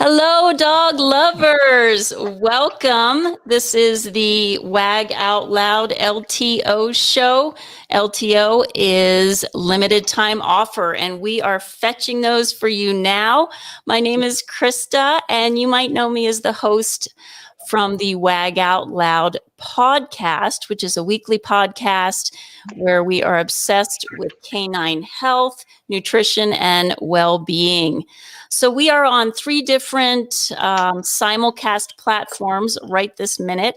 Hello, dog lovers. Welcome. This is the Wag Out Loud LTO show. LTO is limited time offer, and we are fetching those for you now. My name is Krista, and you might know me as the host from the Wag Out Loud podcast, which is a weekly podcast where we are obsessed with canine health, nutrition, and well-being. So we are on 3 different simulcast platforms right this minute.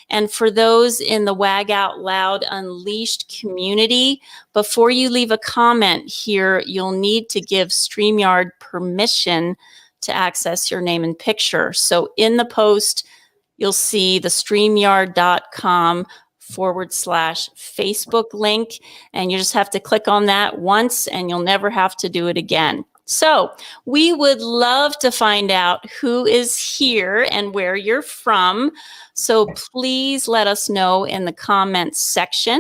And for those in the Wag Out Loud Unleashed community, before you leave a comment here, you'll need to give StreamYard permission to access your name and picture. So in the post, you'll see the StreamYard.com/Facebook link, and you just have to click on that once and you'll never have to do it again. So we would love to find out who is here and where you're from. So please let us know in the comments section.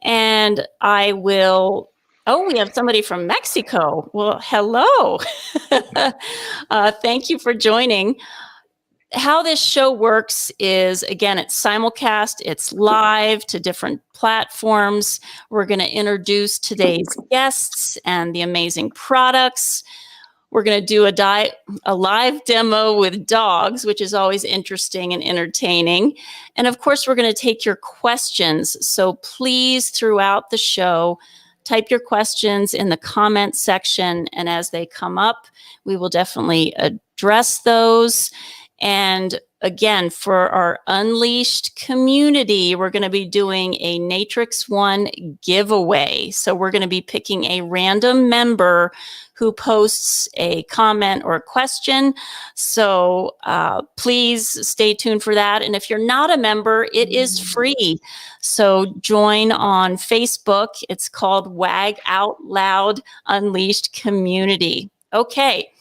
And I will, we have somebody from Mexico. Well, hello. Thank you for joining. How this show works is, again, it's simulcast, it's live to different platforms. We're going to introduce today's guests and the amazing products. We're going to do a live demo with dogs, which is always interesting and entertaining. And of course, we're going to take your questions. So please, throughout the show, type your questions in the comment section. And as they come up, we will definitely address those. And again, for our Unleashed community, we're going to be doing a NatrixOne giveaway. So we're going to be picking a random member who posts a comment or a question. So please stay tuned for that. And if you're not a member, it is free. So join on Facebook. It's called Wag Out Loud Unleashed Community. Okay.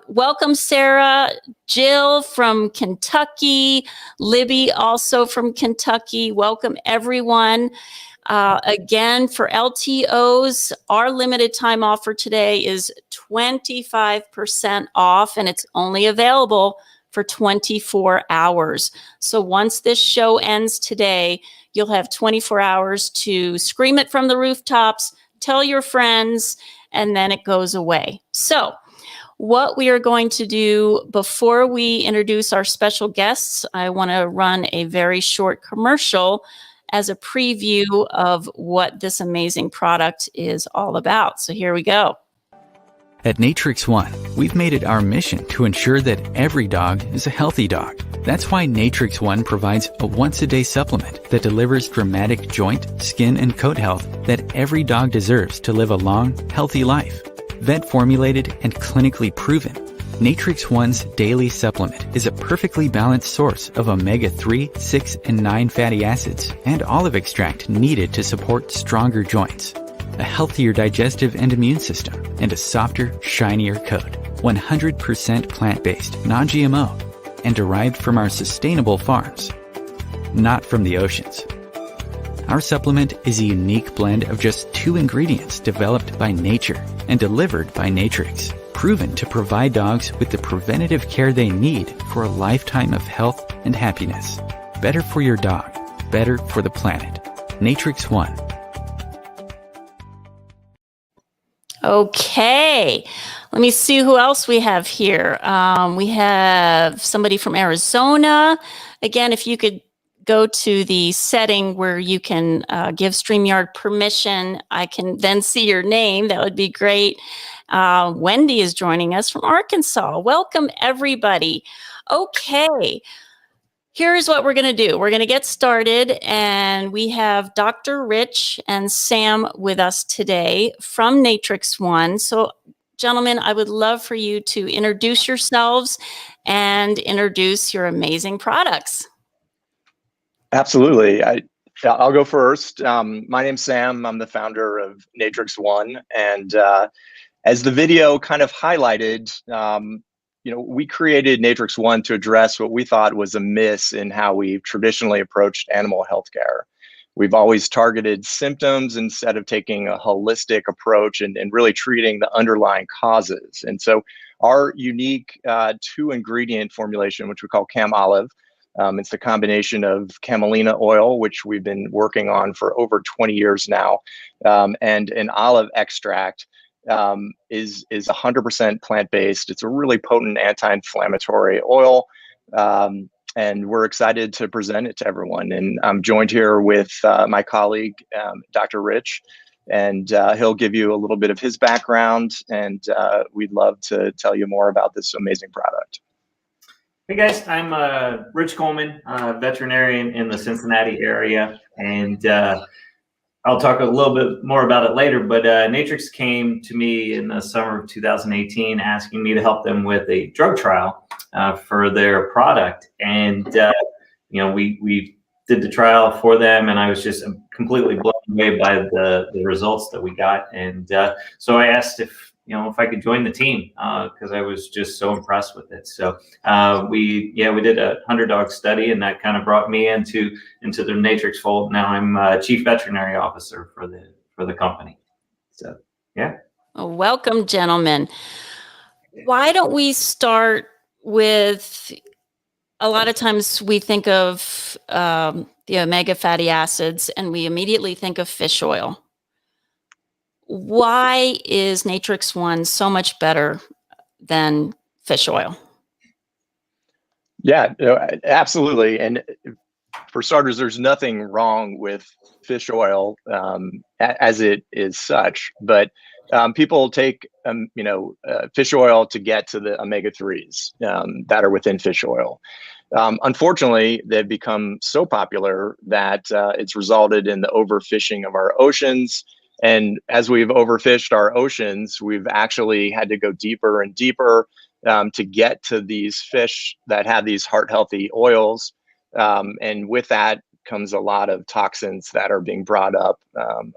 Welcome, Sarah, Jill from Kentucky, Libby also from Kentucky. Welcome, everyone. Again, for LTOs, our limited time offer today is 25% off, and it's only available for 24 hours. So once this show ends today, you'll have 24 hours to scream it from the rooftops, tell your friends, and then it goes away. So what we are going to do before we introduce our special guests, I want to run a very short commercial as a preview of what this amazing product is all about. So here we go. At NatrixOne, we've made it our mission to ensure that every dog is a healthy dog. That's why NatrixOne provides a once-a-day supplement that delivers dramatic joint, skin, and coat health that every dog deserves to live a long, healthy life. Vet formulated and clinically proven, NatrixOne's daily supplement is a perfectly balanced source of omega-3, 6, and 9 fatty acids and olive extract needed to support stronger joints, a healthier digestive and immune system, and a softer, shinier coat. 100% plant-based, non-GMO, and derived from our sustainable farms, not from the oceans. Our supplement is a unique blend of just 2 ingredients developed by nature and delivered by Natrix, proven to provide dogs with the preventative care they need for a lifetime of health and happiness. Better for your dog, better for the planet. NatrixOne. Okay, let me see who else we have here. We have somebody from Arizona. Again, if you could go to the setting where you can give StreamYard permission, I can then see your name. That would be great. Wendy is joining us from Arkansas. Welcome, everybody. Okay, here's what we're going to do. We're going to get started, and we have Dr. Rich and Sam with us today from NatrixOne. So, gentlemen, I would love for you to introduce yourselves and introduce your amazing products. Absolutely. I'll go first. My name's Sam. I'm the founder of NatrixOne. And as the video kind of highlighted, we created NatrixOne to address what we thought was a miss in how we've traditionally approached animal healthcare. We've always targeted symptoms instead of taking a holistic approach and really treating the underlying causes. And so our unique 2-ingredient formulation, which we call CamOlive. It's the combination of camelina oil, which we've been working on for over 20 years now, and an olive extract. Is 100% plant-based. It's a really potent anti-inflammatory oil, and we're excited to present it to everyone. And I'm joined here with my colleague, Dr. Rich, and he'll give you a little bit of his background, and we'd love to tell you more about this amazing product. Hey guys, I'm Rich Coleman, veterinarian in the Cincinnati area, and I'll talk a little bit more about it later, but Natrix came to me in the summer of 2018 asking me to help them with a drug trial for their product. And, we did the trial for them, and I was just completely blown away by the results that we got. And so I asked if I could join the team because I was just so impressed with it. So we did a 100-dog study, and that kind of brought me into the Natrix fold. Now I'm chief veterinary officer for the company. So yeah. Welcome, gentlemen. Why don't we start with, a lot of times we think of the omega fatty acids and we immediately think of fish oil. Why is NatrixOne so much better than fish oil? Yeah, absolutely. And for starters, there's nothing wrong with fish oil as it is such, but people take fish oil to get to the omega-3s that are within fish oil. Unfortunately, they've become so popular that it's resulted in the overfishing of our oceans. And as we've overfished our oceans, we've actually had to go deeper and deeper to get to these fish that have these heart-healthy oils. And with that comes a lot of toxins that are being brought up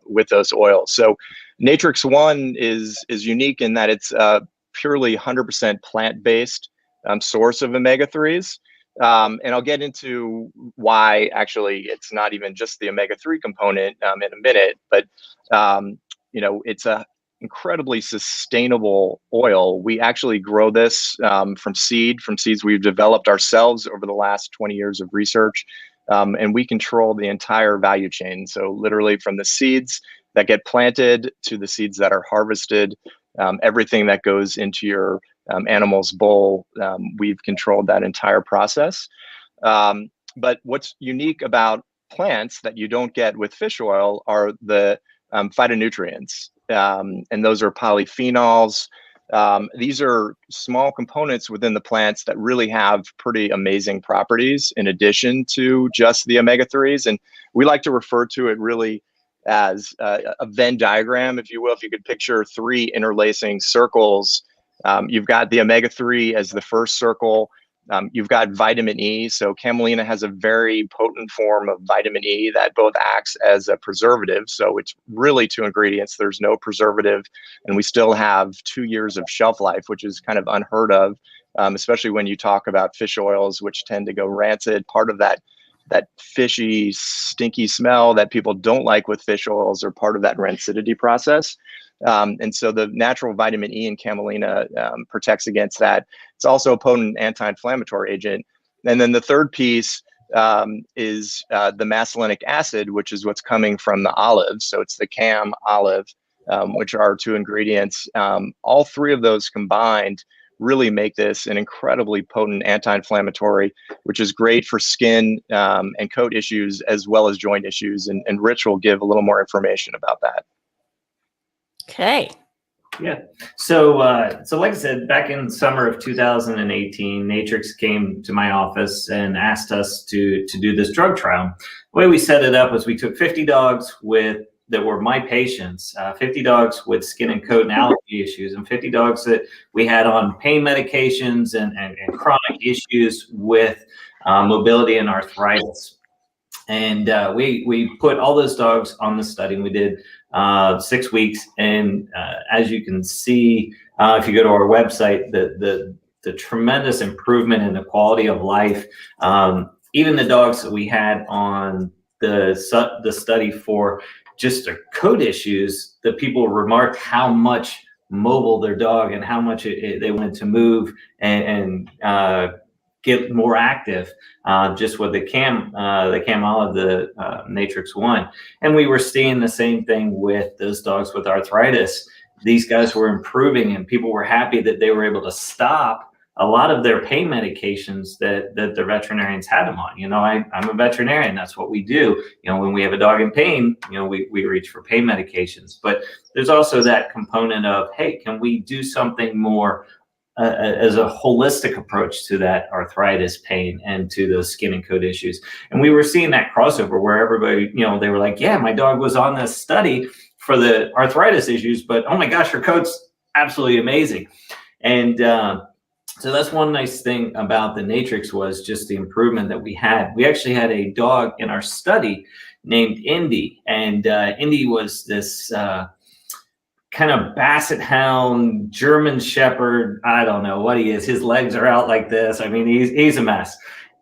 with those oils. So NatrixOne is unique in that it's a purely 100% plant-based source of omega-3s. And I'll get into why actually it's not even just the omega-3 component in a minute, but it's a incredibly sustainable oil. We actually grow this from seeds we've developed ourselves over the last 20 years of research, and we control the entire value chain. So literally from the seeds that get planted to the seeds that are harvested, everything that goes into your animal's bowl, we've controlled that entire process. But what's unique about plants that you don't get with fish oil are the phytonutrients, and those are polyphenols. These are small components within the plants that really have pretty amazing properties in addition to just the omega-3s. And we like to refer to it really as a Venn diagram, if you will. If you could picture 3 interlacing circles, you've got the omega-3 as the first circle. You've got vitamin E. So Camelina has a very potent form of vitamin E that both acts as a preservative. So it's really 2 ingredients. There's no preservative, and we still have 2 years of shelf life, which is kind of unheard of, especially when you talk about fish oils, which tend to go rancid. Part of that fishy, stinky smell that people don't like with fish oils are part of that rancidity process. And so the natural vitamin E in Camelina protects against that. It's also a potent anti-inflammatory agent. And then the third piece is the macellinic acid, which is what's coming from the olives. So it's the CamOlive, which are 2 ingredients. All 3 of those combined really make this an incredibly potent anti-inflammatory, which is great for skin and coat issues as well as joint issues. And Rich will give a little more information about that. Okay. Yeah. So like I said, back in summer of 2018, Natrix came to my office and asked us to do this drug trial. The way we set it up was we took 50 dogs that were my patients, 50 dogs with skin and coat and allergy issues, and 50 dogs that we had on pain medications and chronic issues with mobility and arthritis. And we put all those dogs on the study, and we did 6 weeks. And as you can see, if you go to our website, the tremendous improvement in the quality of life. Even the dogs that we had on the study for just their coat issues, the people remarked how much mobile their dog and how much they wanted to move and get more active just with the CamOlive, the NatrixOne. And we were seeing the same thing with those dogs with arthritis. These guys were improving, and people were happy that they were able to stop a lot of their pain medications that the veterinarians had them on. You know, I'm a veterinarian. That's what we do. You know, when we have a dog in pain, you know, we reach for pain medications. But there's also that component of, hey, can we do something more as a holistic approach to that arthritis pain and to those skin and coat issues? And we were seeing that crossover where everybody, you know, they were like, yeah, my dog was on this study for the arthritis issues, but oh my gosh, her coat's absolutely amazing. And so that's one nice thing about the Natrix was just the improvement that we had. We actually had a dog in our study named Indy, and Indy was this kind of basset hound, German shepherd. I don't know what he is. His legs are out like this. I mean, he's a mess.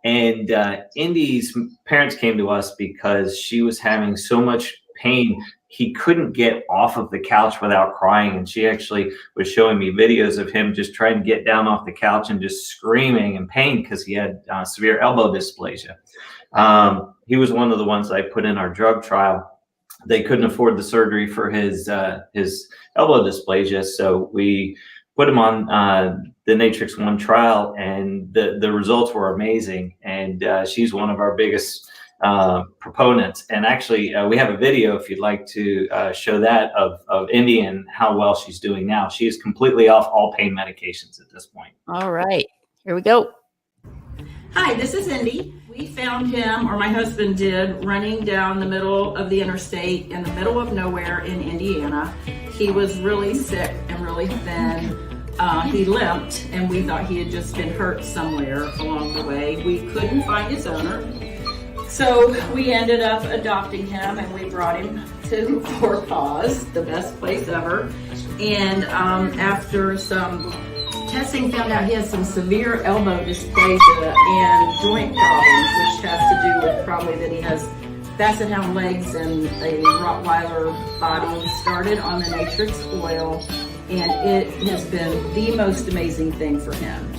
And Indy's parents came to us because she was having so much pain. He couldn't get off of the couch without crying. And she actually was showing me videos of him just trying to get down off the couch and just screaming in pain because he had severe elbow dysplasia. He was one of the ones I put in our drug trial. They couldn't afford the surgery for his elbow dysplasia. So we put him on the NatrixOne trial, and the results were amazing. And she's one of our biggest proponents. And actually, we have a video if you'd like to show that of Indy and how well she's doing now. She is completely off all pain medications at this point. All right, here we go. Hi, this is Indy. We found him, or my husband did, running down the middle of the interstate in the middle of nowhere in Indiana. He was really sick and really thin. He limped, and we thought he had just been hurt somewhere along the way. We couldn't find his owner. So we ended up adopting him, and we brought him to Four Paws, the best place ever. And after some testing, found out he has some severe elbow dysplasia and joint problems, which has to do with probably that he has basset hound legs and a Rottweiler body. Started on the Natrix oil, and it has been the most amazing thing for him.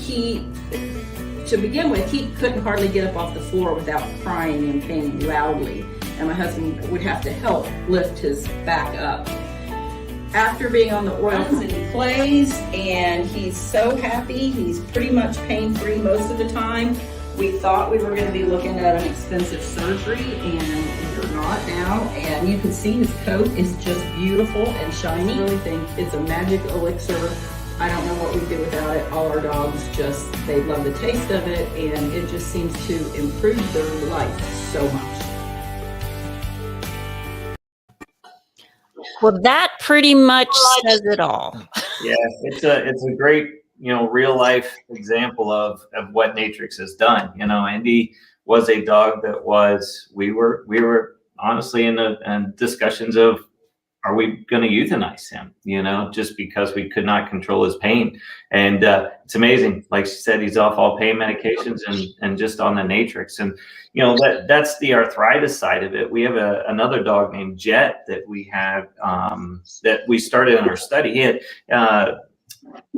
To begin with, he couldn't hardly get up off the floor without crying and pain loudly, and my husband would have to help lift his back up. After being on the oil, he plays, and he's so happy. He's pretty much pain-free most of the time. We thought we were going to be looking at an expensive surgery, and we're not now. And you can see his coat is just beautiful and shiny. I really think it's a magic elixir. I don't know what we'd do without it. All our dogs they love the taste of it, and it just seems to improve their life so much. Well, that pretty much says it all. Yeah, it's a great, you know, real life example of what Natrix has done. You know, Andy was a dog that we were honestly in discussions of, are we going to euthanize him, you know, just because we could not control his pain. And it's amazing. Like she said, he's off all pain medications and just on the Natrix. And, you know, that's the arthritis side of it. We have another dog named Jet that we have that we started in our study. He had,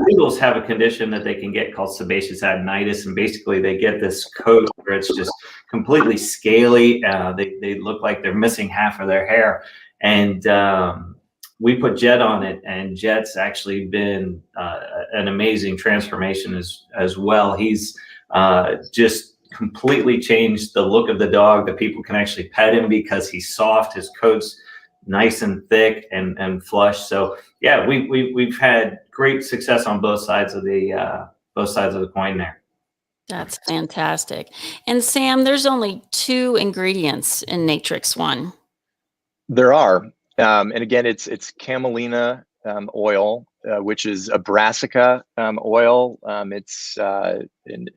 Beagles have a condition that they can get called sebaceous adenitis, and basically they get this coat where it's just completely scaly. They look like they're missing half of their hair. And we put Jet on it, and Jet's actually been an amazing transformation as well. He's just completely changed the look of the dog. The people can actually pet him because he's soft. His coat's nice and thick and flush. So yeah, we've had great success on both sides of the coin there. That's fantastic. And Sam, there's only 2 ingredients in NatrixOne. There are, and again, it's camelina oil, which is a brassica oil. It's an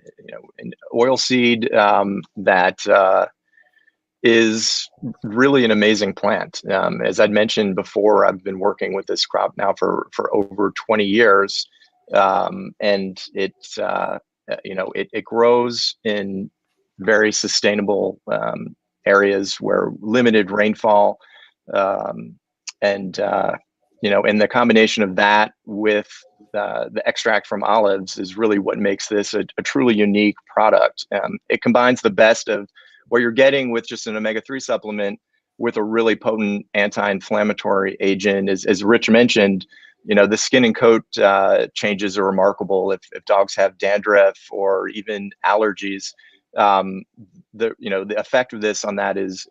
oil seed that is really an amazing plant. As I'd mentioned before, I've been working with this crop now for over 20 years, and it grows in very sustainable areas where limited rainfall. And And the combination of that with the extract from olives is really what makes this a truly unique product. It combines the best of what you're getting with just an omega-3 supplement with a really potent anti-inflammatory agent. As Rich mentioned, the skin and coat changes are remarkable. If dogs have dandruff or even allergies, the effect of this on that is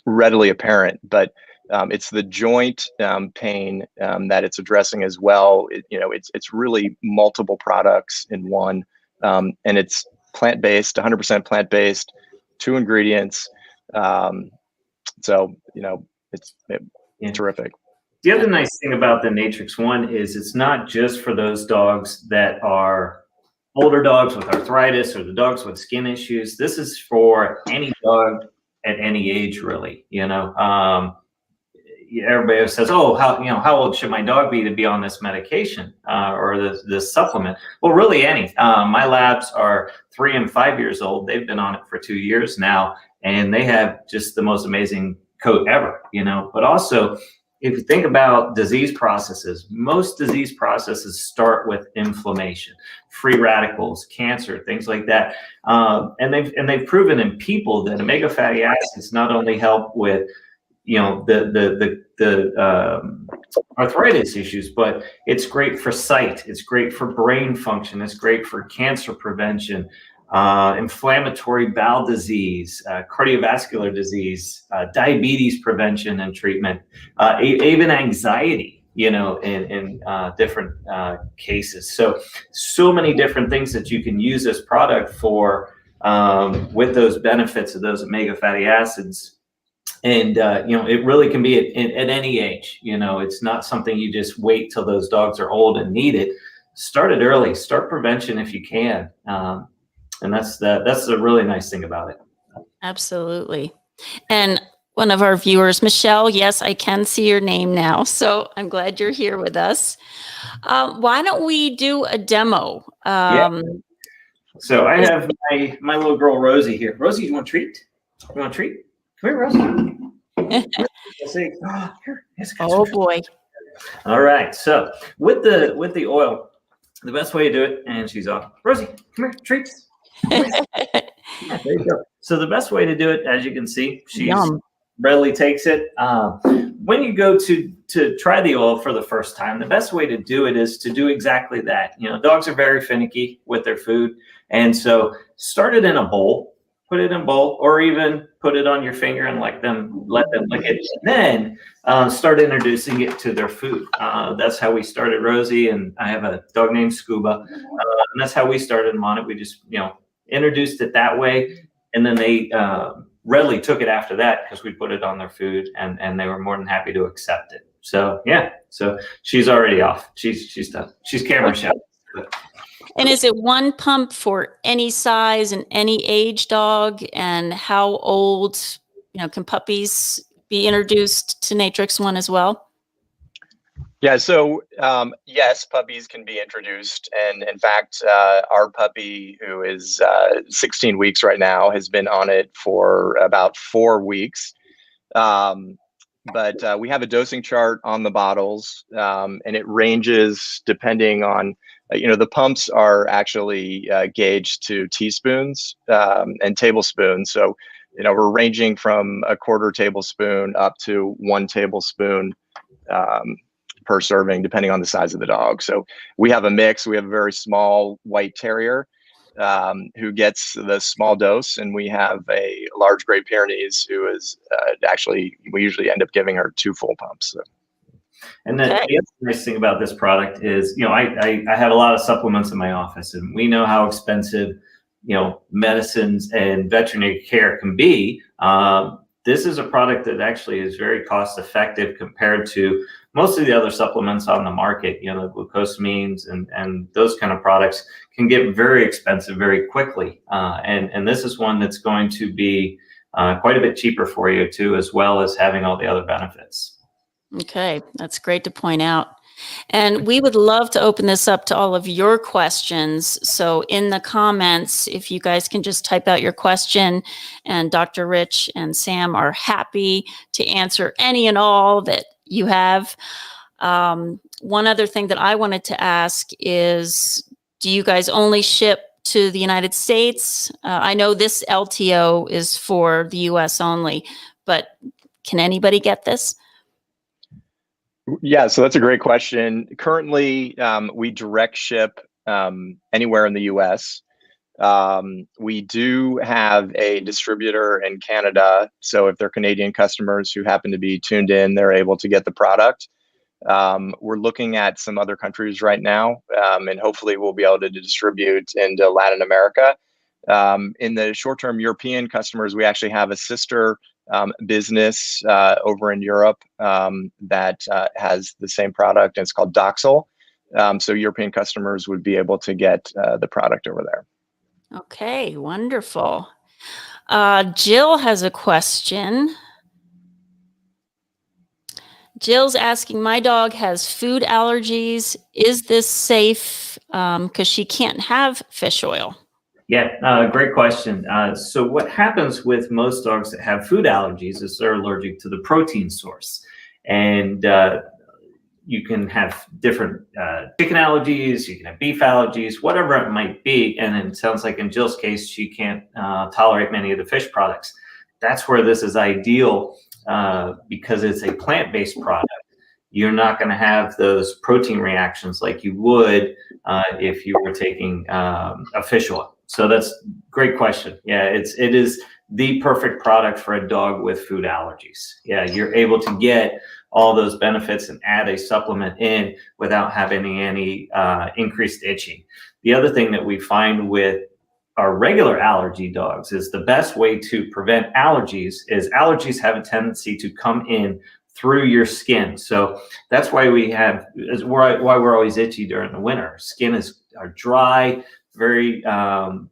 readily apparent. But it's the joint pain that it's addressing as well. It's really multiple products in one, and it's plant-based, 100% plant-based, 2 ingredients. So it's terrific. The other nice thing about the NatrixOne is it's not just for those dogs that are older dogs with arthritis or the dogs with skin issues. This is for any dog at any age, really. Everybody says, "Oh, how old should my dog be to be on this medication or this supplement?" Well, really any. My labs are 3 and 5 years old. They've been on it for 2 years now, and they have just the most amazing coat ever. But also, if you think about disease processes, most disease processes start with inflammation, free radicals, cancer, things like that. And they've proven in people that omega fatty acids not only help with the arthritis issues, but it's great for sight, it's great for brain function, it's great for cancer prevention, inflammatory bowel disease, cardiovascular disease, diabetes prevention and treatment, even anxiety, in different cases. So many different things that you can use this product for with those benefits of those omega fatty acids. And, it really can be at any age. It's not something you just wait till those dogs are old and need it. Start it early, start prevention if you can. And that's the really nice thing about it. Absolutely. And one of our viewers, Michelle, yes, I can see your name now. So I'm glad you're here with us. Why don't we do a demo? So I have my little girl, Rosie, here. Rosie, you want a treat? You want a treat? Come here, Rosie. Oh boy. All right. So with the oil, the best way to do it, and she's off. Rosie, come here, treats. Yeah, there you go. So the best way to do it, as you can see, she readily takes it. When you go to try the oil for the first time, the best way to do it is to do exactly that. Dogs are very finicky with their food, and so start it in a bowl. Put it in a bowl, or even put it on your finger and let them lick it. And then start introducing it to their food. That's how we started Rosie, and I have a dog named Scuba, and that's how we started them on it. We just introduced it that way, and then they readily took it after that because we put it on their food, and they were more than happy to accept it. So so she's already off. She's done. She's camera shy. And is it one pump for any size and any age dog? And how old, can puppies be introduced to NatrixOne as well? Yeah, so yes, puppies can be introduced. And in fact, our puppy, who is 16 weeks right now, has been on it for about 4 weeks. But we have a dosing chart on the bottles, and it ranges depending on the pumps are actually gauged to teaspoons and tablespoons. So, we're ranging from a 1/4 tablespoon up to 1 tablespoon per serving, depending on the size of the dog. So we have a mix. We have a very small white terrier who gets the small dose, and we have a large Great Pyrenees who is we usually end up giving her 2 full pumps. So. And the other nice thing about this product is, I have a lot of supplements in my office, and we know how expensive, medicines and veterinary care can be. This is a product that actually is very cost effective compared to most of the other supplements on the market. The glucosamines and those kind of products can get very expensive very quickly. And this is one that's going to be quite a bit cheaper for you too, as well as having all the other benefits. Okay, that's great to point out. And we would love to open this up to all of your questions. So in the comments, if you guys can just type out your question, and Dr. Rich and Sam are happy to answer any and all that you have. One other thing that I wanted to ask is, do you guys only ship to the United States? I know this LTO is for the US only, but can anybody get this? Yeah, so that's a great question. Currently, we direct ship anywhere in the US. We do have a distributor in Canada. So if they're Canadian customers who happen to be tuned in, they're able to get the product. We're looking at some other countries right now, and hopefully we'll be able to distribute into Latin America. In the short term, European customers, we actually have a sister business over in Europe that has the same product, and it's called Doxil. So European customers would be able to get the product over there. Okay, wonderful. Jill has a question. Jill's asking, my dog has food allergies. Is this safe? Because she can't have fish oil. Yeah, great question. So what happens with most dogs that have food allergies is they're allergic to the protein source. And you can have different chicken allergies, you can have beef allergies, whatever it might be. And it sounds like in Jill's case, she can't tolerate many of the fish products. That's where this is ideal because it's a plant-based product. You're not going to have those protein reactions like you would if you were taking a fish oil. So that's a great question. Yeah, it is the perfect product for a dog with food allergies. Yeah, you're able to get all those benefits and add a supplement in without having any increased itching. The other thing that we find with our regular allergy dogs is the best way to prevent allergies is allergies have a tendency to come in through your skin. So that's why why we're always itchy during the winter. Skin are dry, very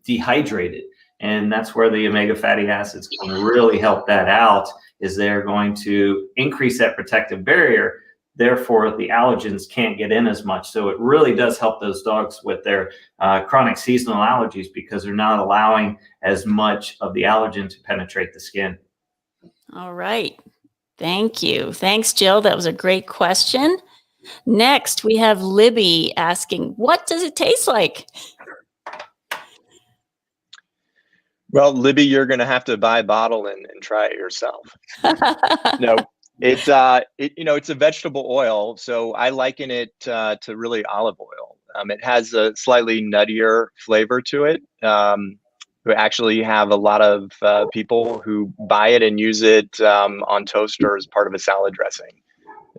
dehydrated. And that's where the omega fatty acids can really help that out, is they're going to increase that protective barrier. Therefore, the allergens can't get in as much. So it really does help those dogs with their chronic seasonal allergies because they're not allowing as much of the allergen to penetrate the skin. All right. Thank you. Thanks, Jill. That was a great question. Next, we have Libby asking, what does it taste like? Well, Libby, you're going to have to buy a bottle and try it yourself. No, it's it's a vegetable oil, so I liken it to really olive oil. It has a slightly nuttier flavor to it. We actually have a lot of people who buy it and use it on toast or as part of a salad dressing.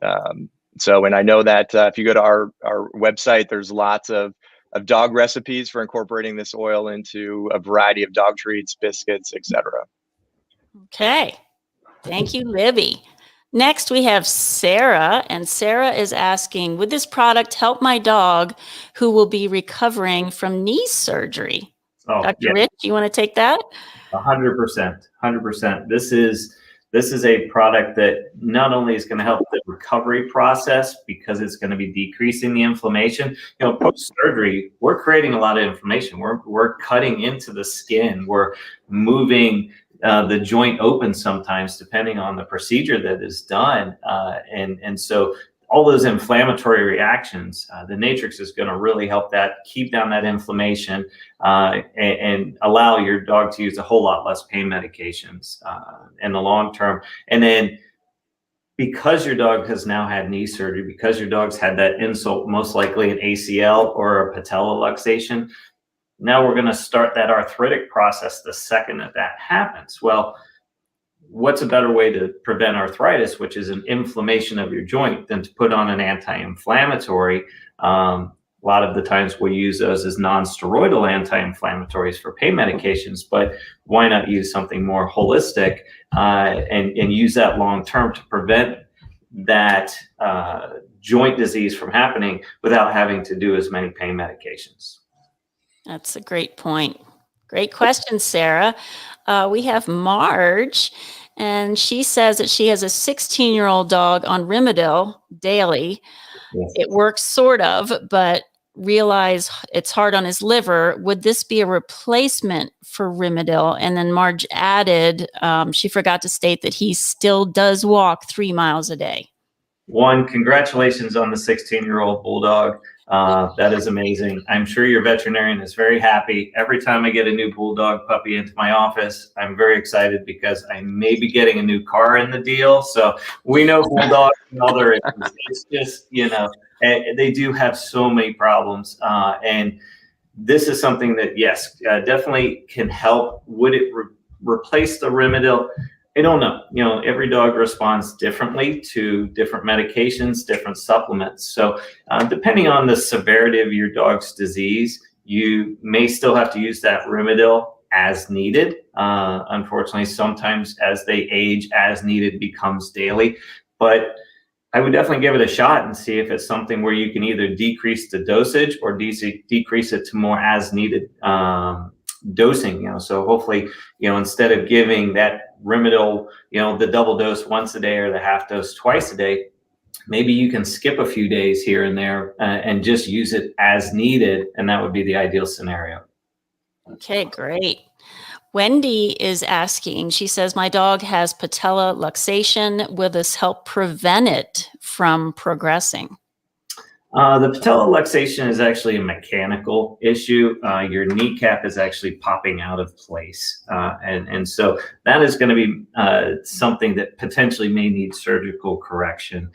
And I know that if you go to our website, there's lots of dog recipes for incorporating this oil into a variety of dog treats, biscuits, etc. Okay. Thank you, Libby. Next, we have Sarah, and Sarah is asking, would this product help my dog who will be recovering from knee surgery? Oh, Dr. yeah. Rich, you want to take that? 100%. This is a product that not only is going to help the recovery process because it's going to be decreasing the inflammation. Post-surgery, we're creating a lot of inflammation. We're cutting into the skin. We're moving the joint open sometimes, depending on the procedure that is done. And so all those inflammatory reactions, the Natrix is going to really help that, keep down that inflammation, and allow your dog to use a whole lot less pain medications in the long term. And then because your dog has now had knee surgery, because your dog's had that insult, most likely an ACL or a patella luxation, now we're going to start that arthritic process the second that happens. Well, what's a better way to prevent arthritis, which is an inflammation of your joint, than to put on an anti-inflammatory? A lot of the times we use those as non-steroidal anti-inflammatories for pain medications, but why not use something more holistic and use that long-term to prevent that joint disease from happening without having to do as many pain medications? That's a great point. Great question, Sarah. We have Marge, and she says that she has a 16-year-old dog on Rimadyl daily. Yes. It works sort of, but realize it's hard on his liver. Would this be a replacement for Rimadyl? And then Marge added, she forgot to state that he still does walk 3 miles a day. One, congratulations on the 16-year-old bulldog. That is amazing. I'm sure your veterinarian is very happy. Every time I get a new bulldog puppy into my office, I'm very excited because I may be getting a new car in the deal. So we know bulldogs and all their issues. It's just, you know, they do have so many problems. And this is something that, yes, definitely can help. Would it replace the Rimadyl? I don't know. You know, every dog responds differently to different medications, different supplements. So depending on the severity of your dog's disease, you may still have to use that Rimadyl as needed. Unfortunately, sometimes as they age, as needed becomes daily. But I would definitely give it a shot and see if it's something where you can either decrease the dosage or decrease it to more as needed dosing, you know. So hopefully, you know, instead of giving that Rimadyl, you know, the double dose once a day or the half dose twice a day, maybe you can skip a few days here and there and just use it as needed. And that would be the ideal scenario. Okay, great. Wendy is asking, she says, my dog has patella luxation. Will this help prevent it from progressing? The patella luxation is actually a mechanical issue. Your kneecap is actually popping out of place. And so that is going to be something that potentially may need surgical correction.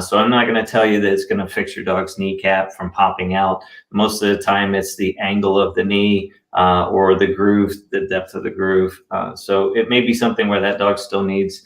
So I'm not going to tell you that it's going to fix your dog's kneecap from popping out. Most of the time it's the angle of the knee or the groove, the depth of the groove. So it may be something where that dog still needs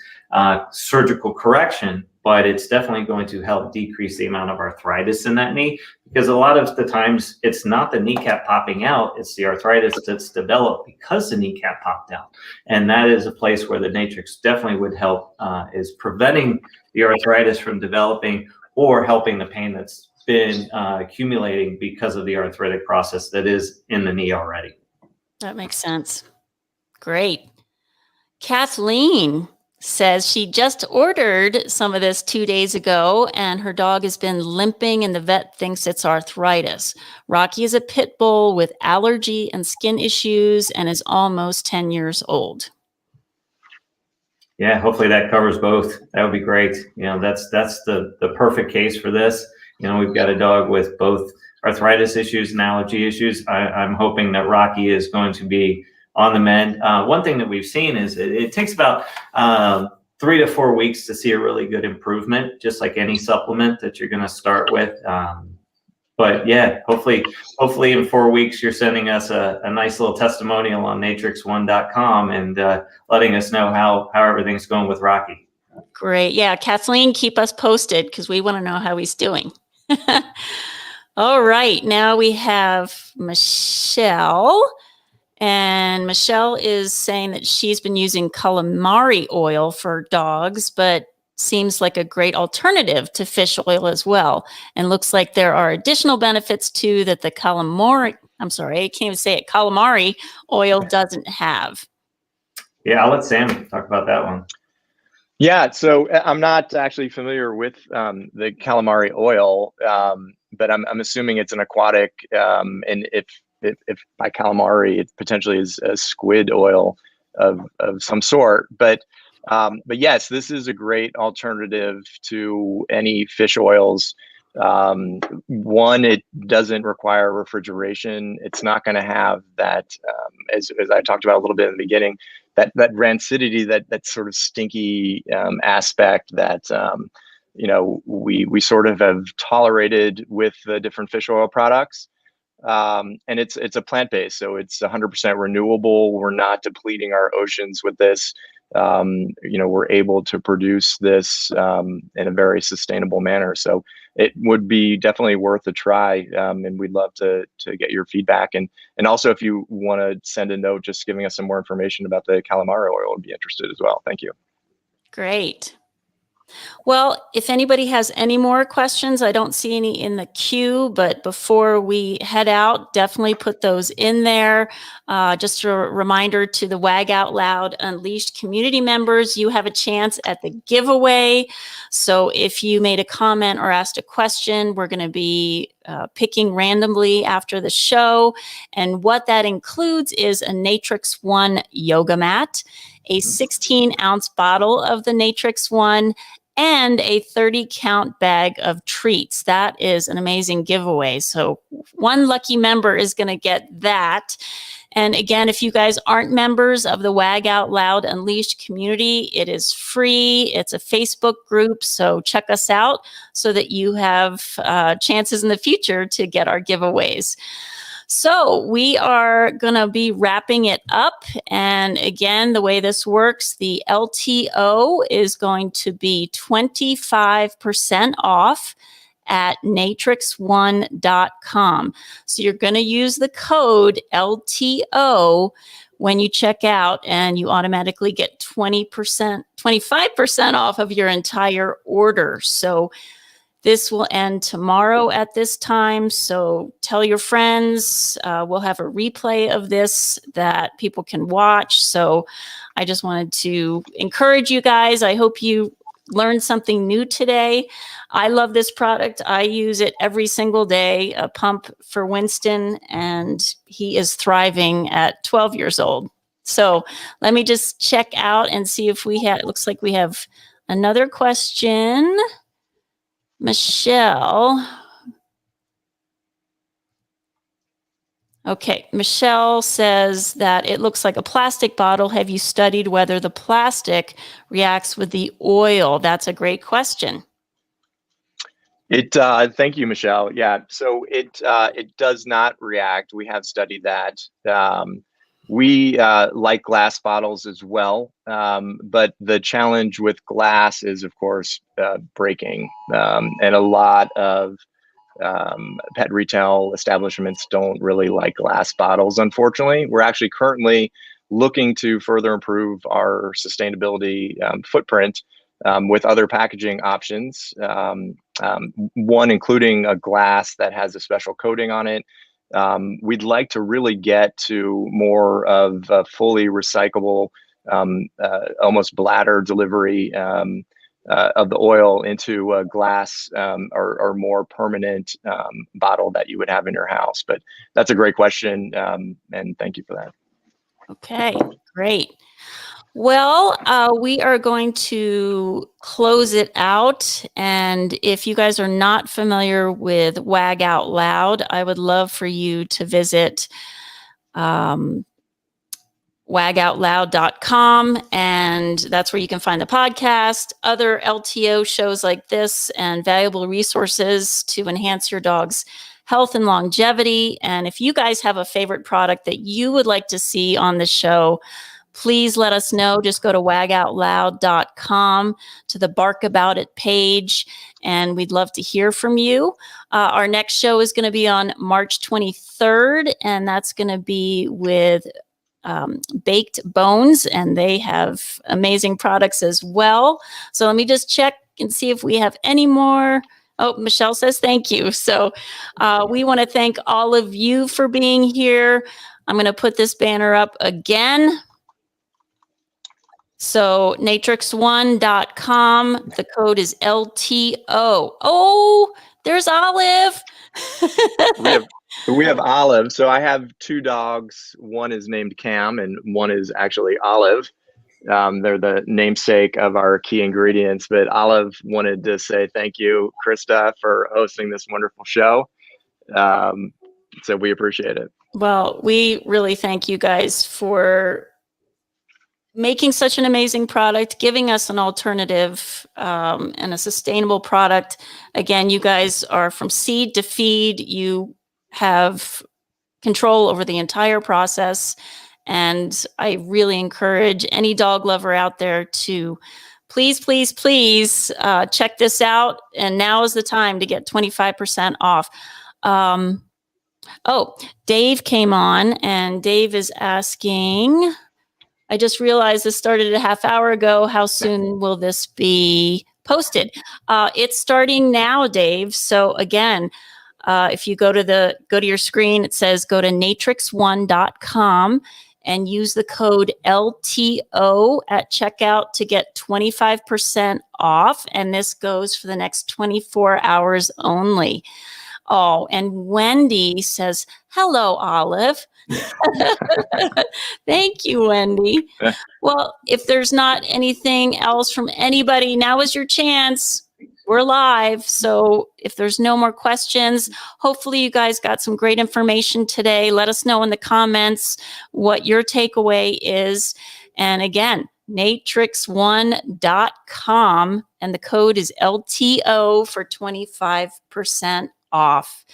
surgical correction, but it's definitely going to help decrease the amount of arthritis in that knee, because a lot of the times it's not the kneecap popping out, it's the arthritis that's developed because the kneecap popped out. And that is a place where the Natrix definitely would help, is preventing the arthritis from developing or helping the pain that's been accumulating because of the arthritic process that is in the knee already. That makes sense. Great. Kathleen says she just ordered some of this 2 days ago and her dog has been limping and the vet thinks it's arthritis. Rocky is a pit bull with allergy and skin issues and is almost 10 years old. Yeah, hopefully that covers both. That would be great. You know, that's the perfect case for this. You know, we've got a dog with both arthritis issues and allergy issues. I'm hoping that Rocky is going to be on the mend. One thing that we've seen is it takes about 3 to 4 weeks to see a really good improvement, just like any supplement that you're going to start with. But yeah, hopefully in 4 weeks, you're sending us a nice little testimonial on NatrixOne.com and letting us know how everything's going with Rocky. Great. Yeah, Kathleen, keep us posted because we want to know how he's doing. All right. Now we have Michelle. And Michelle is saying that she's been using calamari oil for dogs, but seems like a great alternative to fish oil as well. And looks like there are additional benefits too that the calamari oil doesn't have. Yeah, I'll let Sam talk about that one. Yeah, so I'm not actually familiar with the calamari oil, but I'm assuming it's an aquatic, and if by calamari, it potentially is a squid oil of some sort. But yes, this is a great alternative to any fish oils. One, it doesn't require refrigeration. It's not going to have that, as I talked about a little bit in the beginning, that rancidity, that sort of stinky aspect that you know, we sort of have tolerated with the different fish oil products. And it's a plant-based, so it's 100% renewable. We're not depleting our oceans with this. You know, we're able to produce this in a very sustainable manner. So it would be definitely worth a try, and we'd love to get your feedback. And also, if you want to send a note just giving us some more information about the calamari oil, would be interested as well. Thank you. Great. Well, if anybody has any more questions, I don't see any in the queue, but before we head out, definitely put those in there. Just a reminder to the Wag Out Loud Unleashed community members, you have a chance at the giveaway. So if you made a comment or asked a question, we're going to be picking randomly after the show. And what that includes is a NatrixOne yoga mat, a 16-ounce bottle of the NatrixOne, and a 30 count bag of treats. That is an amazing giveaway. So one lucky member is going to get that. And again, if you guys aren't members of the Wag Out Loud Unleashed community, it is free. It's a Facebook group. So check us out so that you have chances in the future to get our giveaways. So we are going to be wrapping it up. And again, the way this works, the LTO is going to be 25% off at NatrixOne.com. So you're going to use the code LTO when you check out, and you automatically get 25% off of your entire order. So this will end tomorrow at this time. So tell your friends. We'll have a replay of this that people can watch. So I just wanted to encourage you guys. I hope you learned something new today. I love this product. I use it every single day, a pump for Winston, and he is thriving at 12 years old. So let me just check out and see if we have, it looks like we have another question. Michelle. Okay, Michelle says that it looks like a plastic bottle. Have you studied whether the plastic reacts with the oil? That's a great question. Thank you, Michelle. Yeah, so it does not react. We have studied that. We like glass bottles as well, but the challenge with glass is, of course, breaking, and a lot of pet retail establishments don't really like glass bottles, unfortunately. We're actually currently looking to further improve our sustainability footprint with other packaging options, one including a glass that has a special coating on it. We'd like to really get to more of a fully recyclable, almost bladder delivery of the oil into a glass or more permanent bottle that you would have in your house. But that's a great question, and thank you for that. Okay, great. Well, we are going to close it out. And if you guys are not familiar with Wag Out Loud, I would love for you to visit wagoutloud.com, and that's where you can find the podcast, other LTO shows like this, and valuable resources to enhance your dog's health and longevity. And if you guys have a favorite product that you would like to see on the show, please let us know. Just go to wagoutloud.com to the Bark About It page, and we'd love to hear from you. Our next show is going to be on March 23rd, and that's going to be with Baked Bones, and they have amazing products as well. So let me just check and see if we have any more. Oh, Michelle says thank you. So we want to thank all of you for being here. I'm going to put this banner up again. So NatrixOne.com, the code is LTO. Oh, there's Olive. We have Olive. So I have two dogs. One is named Cam and one is actually Olive. They're the namesake of our key ingredients. But Olive wanted to say thank you, Krista, for hosting this wonderful show. So we appreciate it. Well, we really thank you guys for making such an amazing product, giving us an alternative and a sustainable product. Again, you guys are from seed to feed. You have control over the entire process. And I really encourage any dog lover out there to please, please, please check this out. And now is the time to get 25% off. Oh, Dave came on, and Dave is asking, I just realized this started a half hour ago. How soon will this be posted? It's starting now, Dave. So again, if you go to your screen, it says go to NatrixOne.com and use the code LTO at checkout to get 25% off. And this goes for the next 24 hours only. Oh, and Wendy says, hello, Olive. Thank you, Wendy. Well, if there's not anything else from anybody, now is your chance. We're live. So if there's no more questions, hopefully you guys got some great information today. Let us know in the comments what your takeaway is. And again, NatrixOne.com, and the code is LTO for 25% off.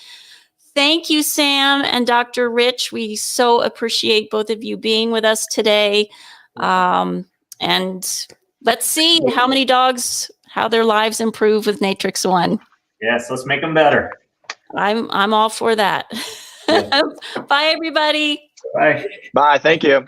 Thank you, Sam and Dr. Rich. We so appreciate both of you being with us today. And let's see how many dogs, how their lives improve with NatrixOne. Yes, let's make them better. I'm all for that. Yeah. Bye, everybody. Bye. Bye. Thank you.